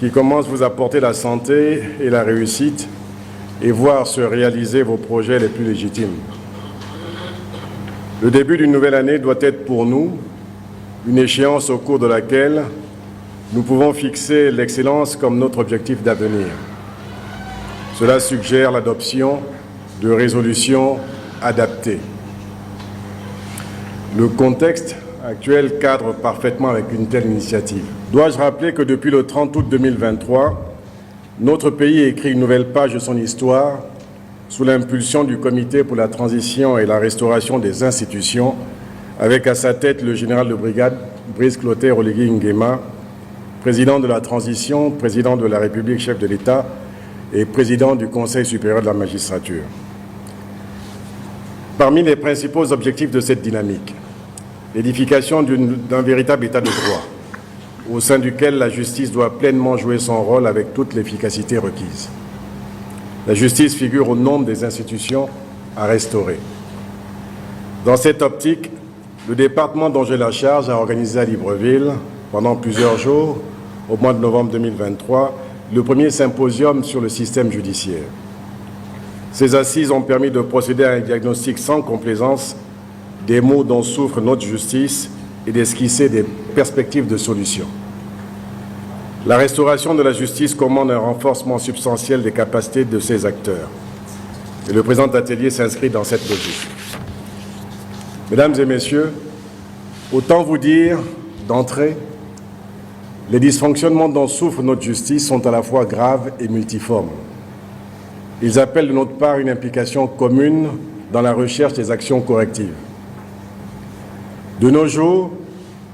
qui commence vous apporter la santé et la réussite et voir se réaliser vos projets les plus légitimes. Le début d'une nouvelle année doit être pour nous une échéance au cours de laquelle nous pouvons fixer l'excellence comme notre objectif d'avenir. Cela suggère l'adoption de résolutions adaptées. Le contexte actuel cadre parfaitement avec une telle initiative. Dois-je rappeler que depuis le 30 août 2023, notre pays écrit une nouvelle page de son histoire sous l'impulsion du Comité pour la transition et la restauration des institutions, avec à sa tête le général de brigade Brice Clotaire Oligui Nguema, président de la transition, président de la République, chef de l'État et président du Conseil supérieur de la magistrature. Parmi les principaux objectifs de cette dynamique, l'édification d'un véritable état de droit, au sein duquel la justice doit pleinement jouer son rôle avec toute l'efficacité requise. La justice figure au nombre des institutions à restaurer. Dans cette optique, le département dont j'ai la charge a organisé à Libreville, pendant plusieurs jours, au mois de novembre 2023, le premier symposium sur le système judiciaire. Ces assises ont permis de procéder à un diagnostic sans complaisance des maux dont souffre notre justice et d'esquisser des perspectives de solutions. La restauration de la justice commande un renforcement substantiel des capacités de ses acteurs. Et le présent atelier s'inscrit dans cette logique. Mesdames et messieurs, autant vous dire d'entrée, les dysfonctionnements dont souffre notre justice sont à la fois graves et multiformes. Ils appellent de notre part une implication commune dans la recherche des actions correctives. De nos jours,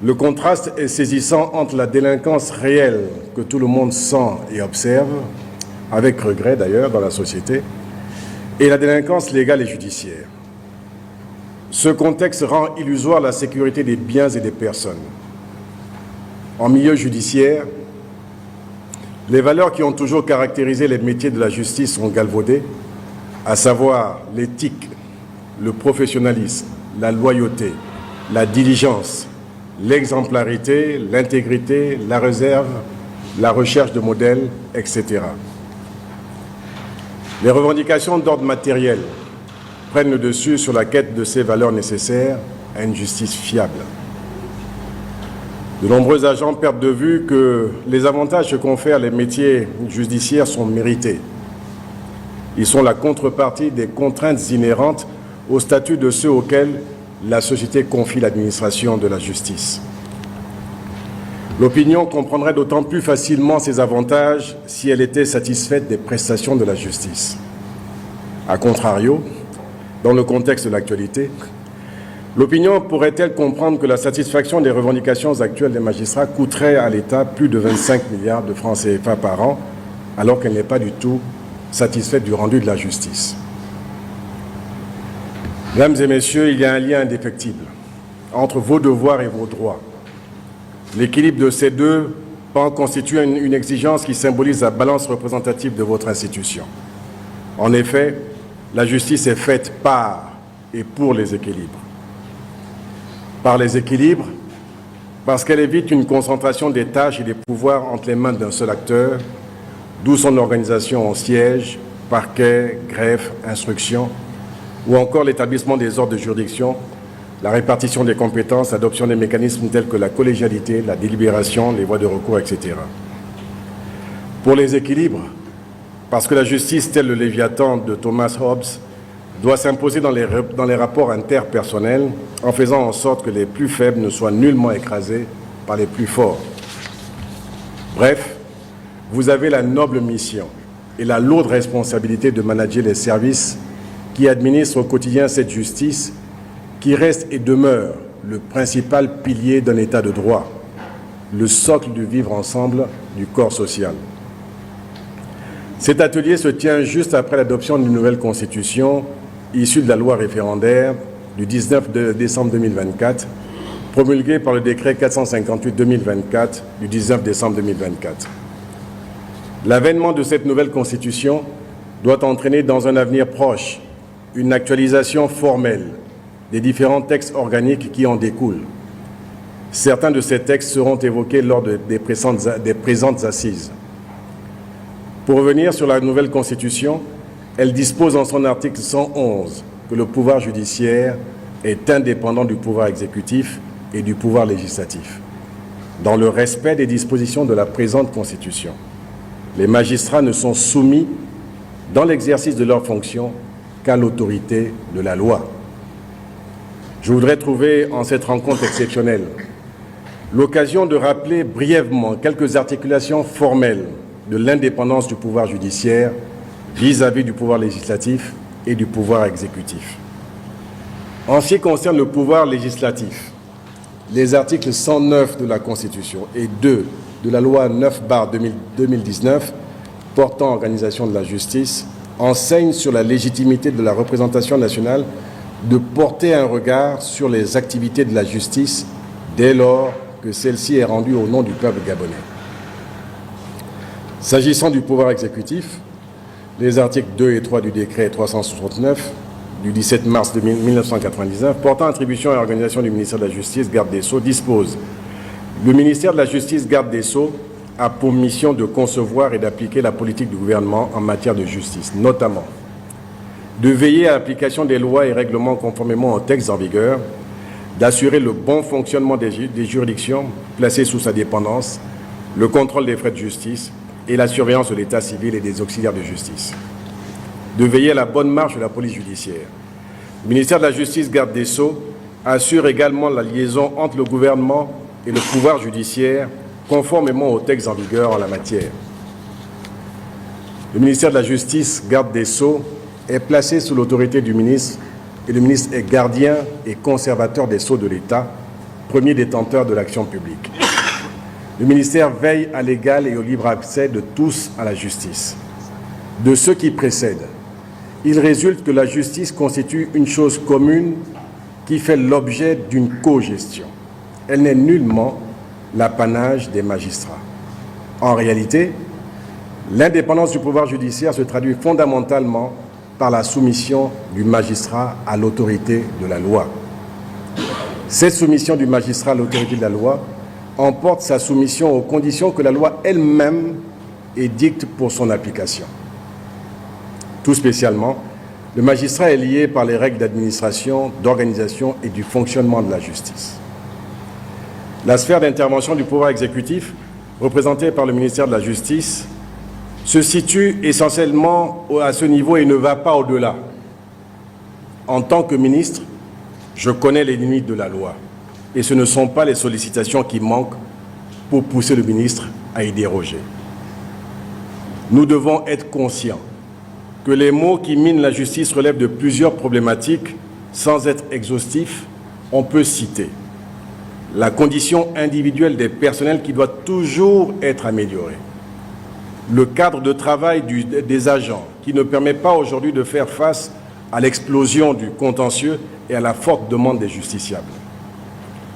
le contraste est saisissant entre la délinquance réelle que tout le monde sent et observe, avec regret d'ailleurs dans la société, et la délinquance légale et judiciaire. Ce contexte rend illusoire la sécurité des biens et des personnes. En milieu judiciaire, les valeurs qui ont toujours caractérisé les métiers de la justice sont galvaudées, à savoir l'éthique, le professionnalisme, la loyauté, la diligence, l'exemplarité, l'intégrité, la réserve, la recherche de modèles, etc. Les revendications d'ordre matériel prennent le dessus sur la quête de ces valeurs nécessaires à une justice fiable. De nombreux agents perdent de vue que les avantages que confèrent les métiers judiciaires sont mérités. Ils sont la contrepartie des contraintes inhérentes au statut de ceux auxquels la société confie l'administration de la justice. L'opinion comprendrait d'autant plus facilement ces avantages si elle était satisfaite des prestations de la justice. A contrario, dans le contexte de l'actualité, l'opinion pourrait-elle comprendre que la satisfaction des revendications actuelles des magistrats coûterait à l'État plus de 25 milliards de francs CFA par an, alors qu'elle n'est pas du tout satisfaite du rendu de la justice. Mesdames et messieurs, il y a un lien indéfectible entre vos devoirs et vos droits. L'équilibre de ces deux pans constitue une exigence qui symbolise la balance représentative de votre institution. En effet, la justice est faite par et pour les équilibres. Par les équilibres, parce qu'elle évite une concentration des tâches et des pouvoirs entre les mains d'un seul acteur, d'où son organisation en siège, parquet, greffe, instruction, ou encore l'établissement des ordres de juridiction, la répartition des compétences, l'adoption des mécanismes tels que la collégialité, la délibération, les voies de recours, etc. Pour les équilibres, parce que la justice, telle le Léviathan de Thomas Hobbes, doit s'imposer dans les rapports interpersonnels en faisant en sorte que les plus faibles ne soient nullement écrasés par les plus forts. Bref, vous avez la noble mission et la lourde responsabilité de manager les services qui administrent au quotidien cette justice qui reste et demeure le principal pilier d'un état de droit, le socle du vivre ensemble du corps social. Cet atelier se tient juste après l'adoption d'une nouvelle constitution issue de la loi référendaire du 19 décembre 2024 promulguée par le décret 458-2024 du 19 décembre 2024. L'avènement de cette nouvelle Constitution doit entraîner dans un avenir proche une actualisation formelle des différents textes organiques qui en découlent. Certains de ces textes seront évoqués lors des présentes assises. Pour revenir sur la nouvelle Constitution, elle dispose en son article 111 que le pouvoir judiciaire est indépendant du pouvoir exécutif et du pouvoir législatif, dans le respect des dispositions de la présente Constitution. Les magistrats ne sont soumis, dans l'exercice de leurs fonctions, qu'à l'autorité de la loi. Je voudrais trouver en cette rencontre exceptionnelle l'occasion de rappeler brièvement quelques articulations formelles de l'indépendance du pouvoir judiciaire vis-à-vis du pouvoir législatif et du pouvoir exécutif. En ce qui concerne le pouvoir législatif, les articles 109 de la Constitution et 2 de la loi 9/2019 portant organisation de la justice enseignent sur la légitimité de la représentation nationale de porter un regard sur les activités de la justice dès lors que celle-ci est rendue au nom du peuple gabonais. S'agissant du pouvoir exécutif, les articles 2 et 3 du décret 369 du 17 mars 1999 portant attribution et organisation du ministère de la Justice, garde des Sceaux, dispose: le ministère de la Justice, garde des Sceaux, a pour mission de concevoir et d'appliquer la politique du gouvernement en matière de justice, notamment de veiller à l'application des lois et règlements conformément aux textes en vigueur, d'assurer le bon fonctionnement des juridictions placées sous sa dépendance, le contrôle des frais de justice et la surveillance de l'état civil et des auxiliaires de justice, de veiller à la bonne marche de la police judiciaire. Le ministère de la Justice, garde des Sceaux, assure également la liaison entre le gouvernement et le pouvoir judiciaire, conformément aux textes en vigueur en la matière. Le ministère de la Justice, garde des Sceaux, est placé sous l'autorité du ministre et le ministre est gardien et conservateur des sceaux de l'État, premier détenteur de l'action publique. Le ministère veille à l'égal et au libre accès de tous à la justice. De ceux qui précèdent, il résulte que la justice constitue une chose commune qui fait l'objet d'une cogestion. Elle n'est nullement l'apanage des magistrats. En réalité, l'indépendance du pouvoir judiciaire se traduit fondamentalement par la soumission du magistrat à l'autorité de la loi. Cette soumission du magistrat à l'autorité de la loi emporte sa soumission aux conditions que la loi elle-même édicte pour son application. Tout spécialement, le magistrat est lié par les règles d'administration, d'organisation et du fonctionnement de la justice. La sphère d'intervention du pouvoir exécutif, représentée par le ministère de la Justice, se situe essentiellement à ce niveau et ne va pas au-delà. En tant que ministre, je connais les limites de la loi et ce ne sont pas les sollicitations qui manquent pour pousser le ministre à y déroger. Nous devons être conscients que les maux qui minent la justice relèvent de plusieurs problématiques. Sans être exhaustif, on peut citer la condition individuelle des personnels qui doit toujours être améliorée, le cadre de travail des agents qui ne permet pas aujourd'hui de faire face à l'explosion du contentieux et à la forte demande des justiciables,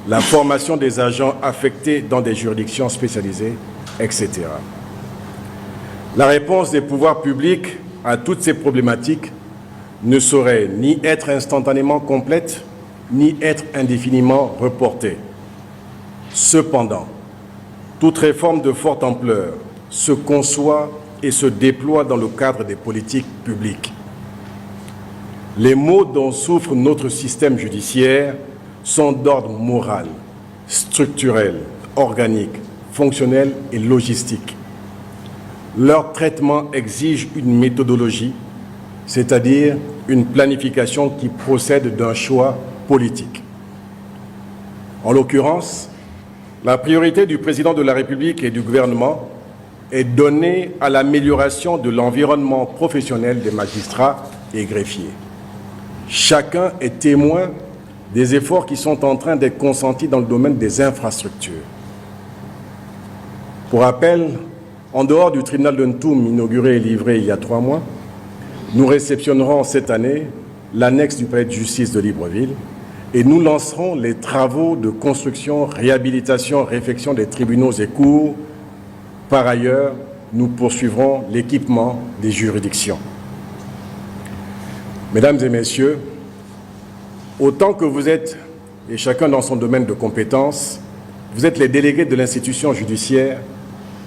la formation des agents affectés dans des juridictions spécialisées, etc. La réponse des pouvoirs publics à toutes ces problématiques ne saurait ni être instantanément complète, ni être indéfiniment reportée. Cependant, toute réforme de forte ampleur se conçoit et se déploie dans le cadre des politiques publiques. Les maux dont souffre notre système judiciaire sont d'ordre moral, structurel, organique, fonctionnel et logistique. Leur traitement exige une méthodologie, c'est-à-dire une planification qui procède d'un choix politique. En l'occurrence, la priorité du président de la République et du gouvernement est donnée à l'amélioration de l'environnement professionnel des magistrats et greffiers. Chacun est témoin des efforts qui sont en train d'être consentis dans le domaine des infrastructures. Pour rappel, en dehors du tribunal de Ntoum, inauguré et livré il y a 3 mois, nous réceptionnerons cette année l'annexe du palais de justice de Libreville, et nous lancerons les travaux de construction, réhabilitation, réfection des tribunaux et cours. Par ailleurs, nous poursuivrons l'équipement des juridictions. Mesdames et messieurs, autant que vous êtes, et chacun dans son domaine de compétence, vous êtes les délégués de l'institution judiciaire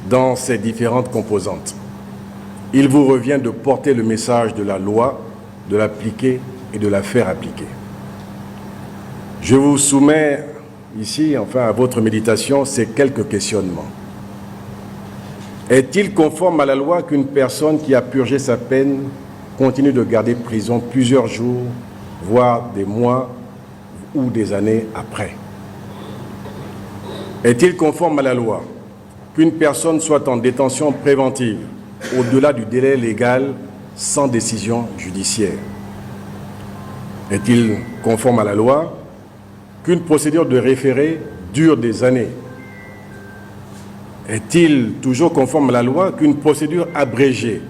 dans ses différentes composantes. Il vous revient de porter le message de la loi, de l'appliquer et de la faire appliquer. Je vous soumets ici, enfin à votre méditation, ces quelques questionnements. Est-il conforme à la loi qu'une personne qui a purgé sa peine continue de garder prison plusieurs jours, voire des mois ou des années après? Est-il conforme à la loi qu'une personne soit en détention préventive au-delà du délai légal sans décision judiciaire? Est-il conforme à la loi qu'une procédure de référé dure des années? Est-il toujours conforme à la loi qu'une procédure abrégée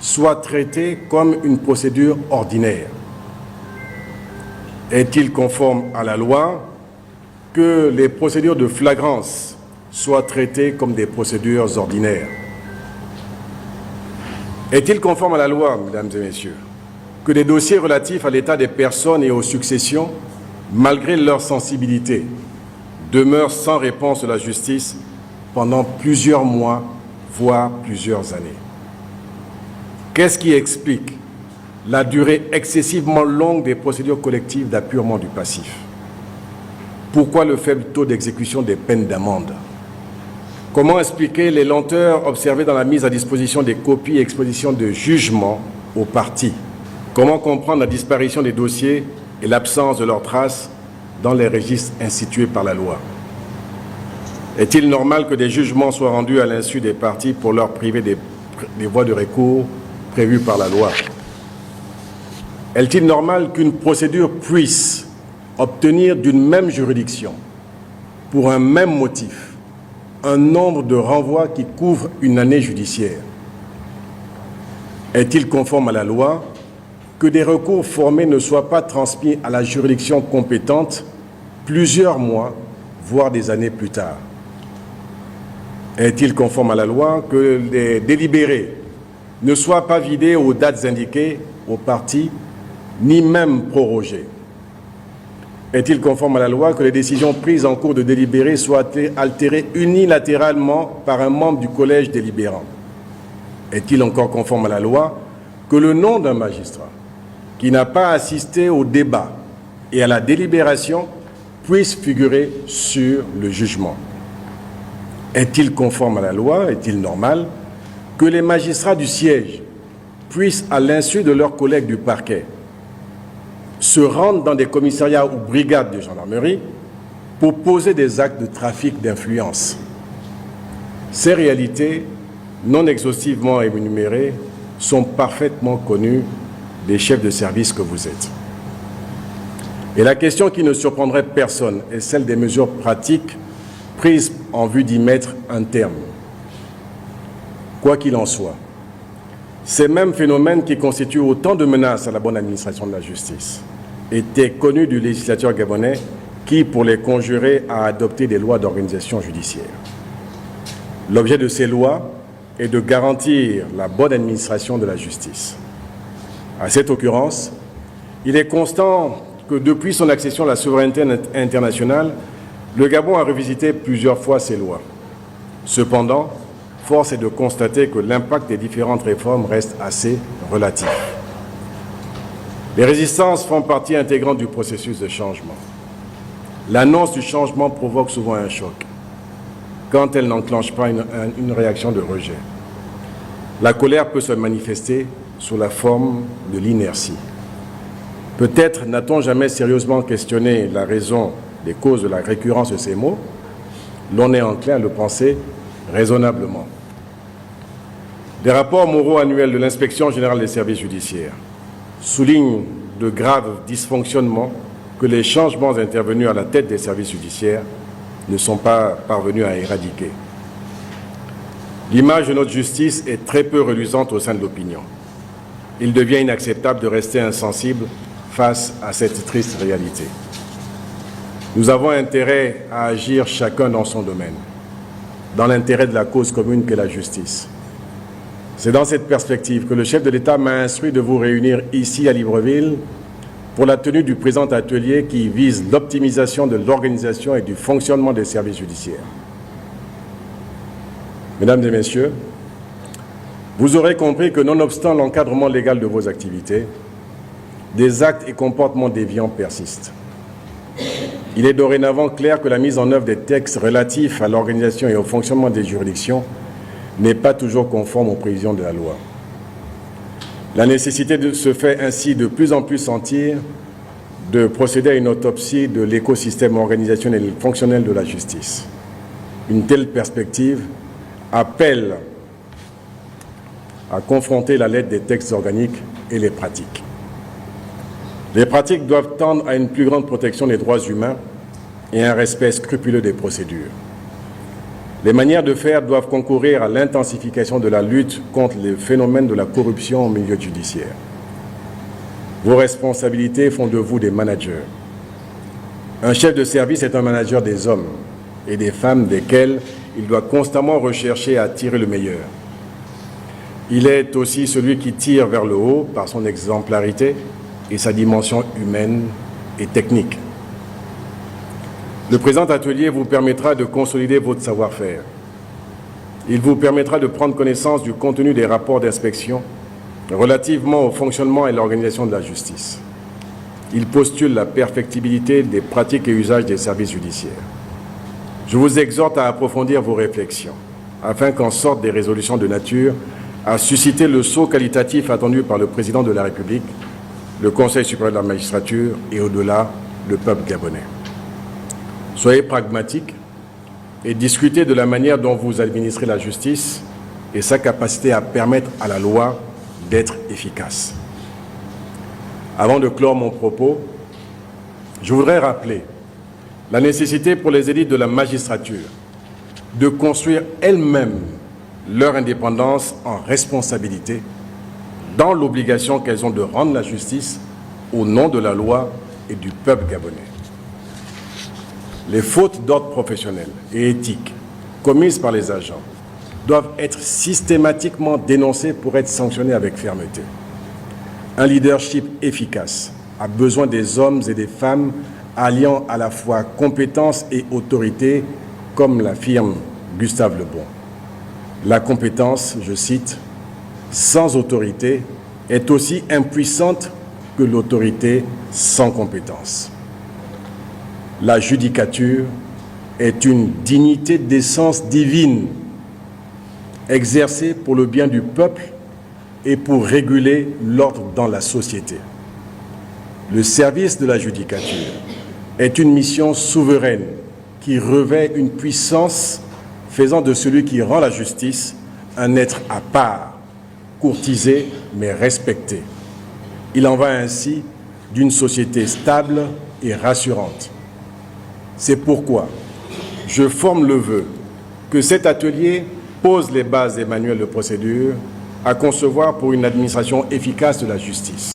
soit traitée comme une procédure ordinaire? Est-il conforme à la loi que les procédures de flagrance soient traitées comme des procédures ordinaires? Est-il conforme à la loi, mesdames et messieurs, que des dossiers relatifs à l'état des personnes et aux successions, malgré leur sensibilité, demeurent sans réponse de la justice pendant plusieurs mois, voire plusieurs années? Qu'est-ce qui explique la durée excessivement longue des procédures collectives d'appurement du passif? Pourquoi le faible taux d'exécution des peines d'amende? Comment expliquer les lenteurs observées dans la mise à disposition des copies et exposition de jugements aux parties? Comment comprendre la disparition des dossiers et l'absence de leurs traces dans les registres institués par la loi? Est-il normal que des jugements soient rendus à l'insu des parties pour leur priver des voies de recours prévues par la loi? Est-il normal qu'une procédure puisse obtenir d'une même juridiction, pour un même motif, un nombre de renvois qui couvre une année judiciaire? Est-il conforme à la loi que des recours formés ne soient pas transmis à la juridiction compétente plusieurs mois, voire des années plus tard? Est-il conforme à la loi que les délibérés ne soient pas vidés aux dates indiquées aux parties, ni même prorogés? Est-il conforme à la loi que les décisions prises en cours de délibéré soient altérées unilatéralement par un membre du collège délibérant? Est-il encore conforme à la loi que le nom d'un magistrat qui n'a pas assisté au débat et à la délibération puisse figurer sur le jugement? Est-il conforme à la loi, est-il normal que les magistrats du siège puissent, à l'insu de leurs collègues du parquet, se rendre dans des commissariats ou brigades de gendarmerie pour poser des actes de trafic d'influence? Ces réalités, non exhaustivement énumérées, sont parfaitement connues des chefs de service que vous êtes. Et la question qui ne surprendrait personne est celle des mesures pratiques prises en vue d'y mettre un terme. Quoi qu'il en soit, ces mêmes phénomènes qui constituent autant de menaces à la bonne administration de la justice étaient connus du législateur gabonais qui, pour les conjurer, a adopté des lois d'organisation judiciaire. L'objet de ces lois est de garantir la bonne administration de la justice. À cette occurrence, il est constant que depuis son accession à la souveraineté internationale, le Gabon a revisité plusieurs fois ces lois. Cependant, force est de constater que l'impact des différentes réformes reste assez relatif. Les résistances font partie intégrante du processus de changement. L'annonce du changement provoque souvent un choc, quand elle n'enclenche pas une réaction de rejet. La colère peut se manifester sous la forme de l'inertie. Peut-être n'a-t-on jamais sérieusement questionné la raison des causes de la récurrence de ces mots. L'on est enclin à le penser raisonnablement. Les rapports moraux annuels de l'Inspection générale des services judiciaires soulignent de graves dysfonctionnements que les changements intervenus à la tête des services judiciaires ne sont pas parvenus à éradiquer. L'image de notre justice est très peu reluisante au sein de l'opinion. Il devient inacceptable de rester insensible face à cette triste réalité. Nous avons intérêt à agir chacun dans son domaine, dans l'intérêt de la cause commune qu'est la justice. C'est dans cette perspective que le chef de l'État m'a instruit de vous réunir ici à Libreville pour la tenue du présent atelier qui vise l'optimisation de l'organisation et du fonctionnement des services judiciaires. Mesdames et messieurs, vous aurez compris que nonobstant l'encadrement légal de vos activités, des actes et comportements déviants persistent. Il est dorénavant clair que la mise en œuvre des textes relatifs à l'organisation et au fonctionnement des juridictions n'est pas toujours conforme aux prévisions de la loi. La nécessité se fait ainsi de plus en plus sentir de procéder à une autopsie de l'écosystème organisationnel et fonctionnel de la justice. Une telle perspective appelle à confronter la lettre des textes organiques et les pratiques. Les pratiques doivent tendre à une plus grande protection des droits humains et un respect scrupuleux des procédures. Les manières de faire doivent concourir à l'intensification de la lutte contre les phénomènes de la corruption au milieu judiciaire. Vos responsabilités font de vous des managers. Un chef de service est un manager des hommes et des femmes desquels il doit constamment rechercher à tirer le meilleur. Il est aussi celui qui tire vers le haut par son exemplarité et sa dimension humaine et technique. Le présent atelier vous permettra de consolider votre savoir-faire. Il vous permettra de prendre connaissance du contenu des rapports d'inspection relativement au fonctionnement et l'organisation de la justice. Il postule la perfectibilité des pratiques et usages des services judiciaires. Je vous exhorte à approfondir vos réflexions afin qu'en sortent des résolutions de nature à susciter le saut qualitatif attendu par le Président de la République, le Conseil supérieur de la magistrature et au-delà, le peuple gabonais. Soyez pragmatiques et discutez de la manière dont vous administrez la justice et sa capacité à permettre à la loi d'être efficace. Avant de clore mon propos, je voudrais rappeler la nécessité pour les élites de la magistrature de construire elles-mêmes leur indépendance en responsabilité dans l'obligation qu'elles ont de rendre la justice au nom de la loi et du peuple gabonais. Les fautes d'ordre professionnel et éthique commises par les agents doivent être systématiquement dénoncées pour être sanctionnées avec fermeté. Un leadership efficace a besoin des hommes et des femmes alliant à la fois compétence et autorité, comme l'affirme Gustave Le Bon. La compétence, je cite, sans autorité est aussi impuissante que l'autorité sans compétence. La judicature est une dignité d'essence divine, exercée pour le bien du peuple et pour réguler l'ordre dans la société. Le service de la judicature est une mission souveraine qui revêt une puissance faisant de celui qui rend la justice un être à part, courtisé mais respecté. Il en va ainsi d'une société stable et rassurante. C'est pourquoi je forme le vœu que cet atelier pose les bases des manuels de procédure à concevoir pour une administration efficace de la justice.